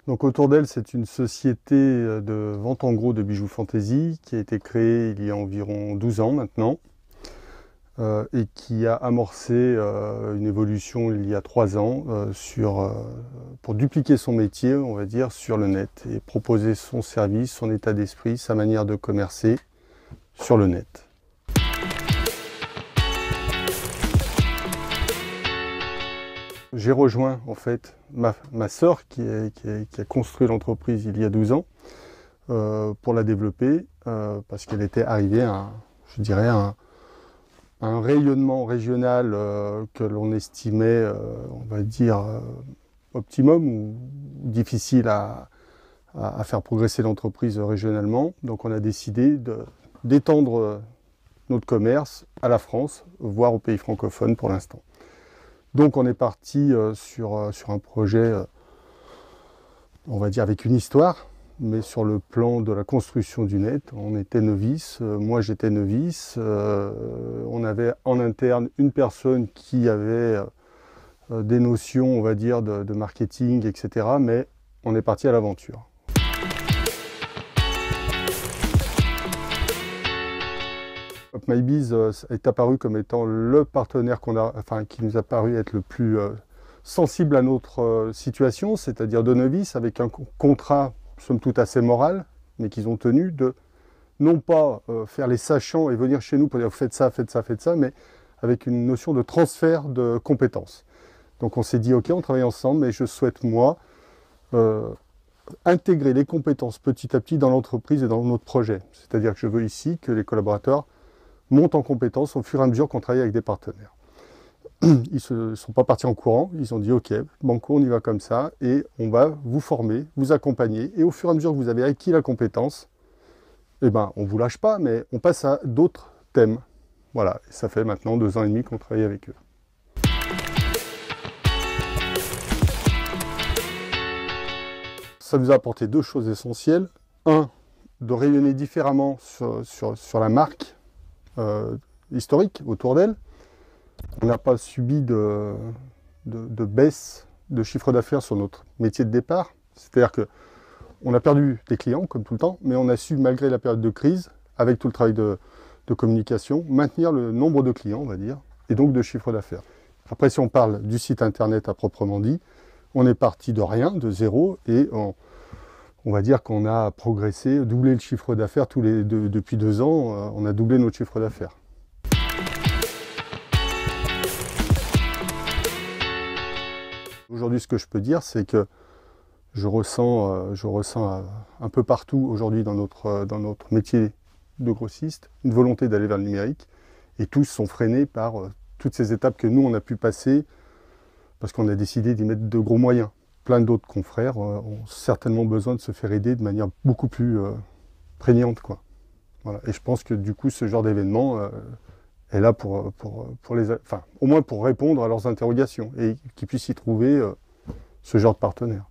Donc Autour d'elle, c'est une société de vente en gros de bijoux fantaisie qui a été créée il y a environ 12 ans maintenant et qui a amorcé une évolution il y a 3 ans pour dupliquer son métier, on va dire, sur le net et proposer son service, son état d'esprit, sa manière de commercer sur le net. J'ai rejoint en fait ma sœur qui a construit l'entreprise il y a 12 ans pour la développer parce qu'elle était arrivée à, je dirais, un rayonnement régional que l'on estimait, on va dire, optimum ou difficile à faire progresser l'entreprise régionalement. Donc on a décidé d'étendre notre commerce à la France, voire aux pays francophones pour l'instant. Donc on est parti sur un projet, on va dire avec une histoire, mais sur le plan de la construction du net, on était novice, moi j'étais novice, on avait en interne une personne qui avait des notions, on va dire, de marketing, etc. Mais on est parti à l'aventure. UpMyBiz est apparu comme étant le partenaire qui nous a paru être le plus sensible à notre situation, c'est-à-dire de novice, avec un contrat, somme toute assez moral, mais qu'ils ont tenu de non pas faire les sachants et venir chez nous pour dire faites ça, faites ça, faites ça, mais avec une notion de transfert de compétences. Donc on s'est dit ok, on travaille ensemble, mais je souhaite moi intégrer les compétences petit à petit dans l'entreprise et dans notre projet. C'est-à-dire que je veux ici que les collaborateurs montent en compétences au fur et à mesure qu'on travaille avec des partenaires. Ils ne sont pas partis en courant, ils ont dit ok, banco, on y va comme ça et on va vous former, vous accompagner et au fur et à mesure que vous avez acquis la compétence, eh ben, on ne vous lâche pas, mais on passe à d'autres thèmes. Voilà, et ça fait maintenant 2 ans et demi qu'on travaille avec eux. Ça nous a apporté 2 choses essentielles. Un, de rayonner différemment sur la marque historique autour d'elle. On n'a pas subi de baisse de chiffre d'affaires sur notre métier de départ. C'est-à-dire qu'on a perdu des clients, comme tout le temps, mais on a su, malgré la période de crise, avec tout le travail de communication, maintenir le nombre de clients, on va dire, et donc de chiffre d'affaires. Après, si on parle du site internet à proprement dit, on est parti de rien, de zéro, et on va dire qu'on a progressé, doublé le chiffre d'affaires depuis 2 ans, on a doublé notre chiffre d'affaires. Aujourd'hui, ce que je peux dire, c'est que je ressens un peu partout aujourd'hui dans notre métier de grossiste une volonté d'aller vers le numérique, et tous sont freinés par toutes ces étapes que nous, on a pu passer parce qu'on a décidé d'y mettre de gros moyens. Plein d'autres confrères ont certainement besoin de se faire aider de manière beaucoup plus prégnante, quoi. Voilà. Et je pense que du coup, ce genre d'événement est là au moins pour répondre à leurs interrogations et qu'ils puissent y trouver ce genre de partenaire.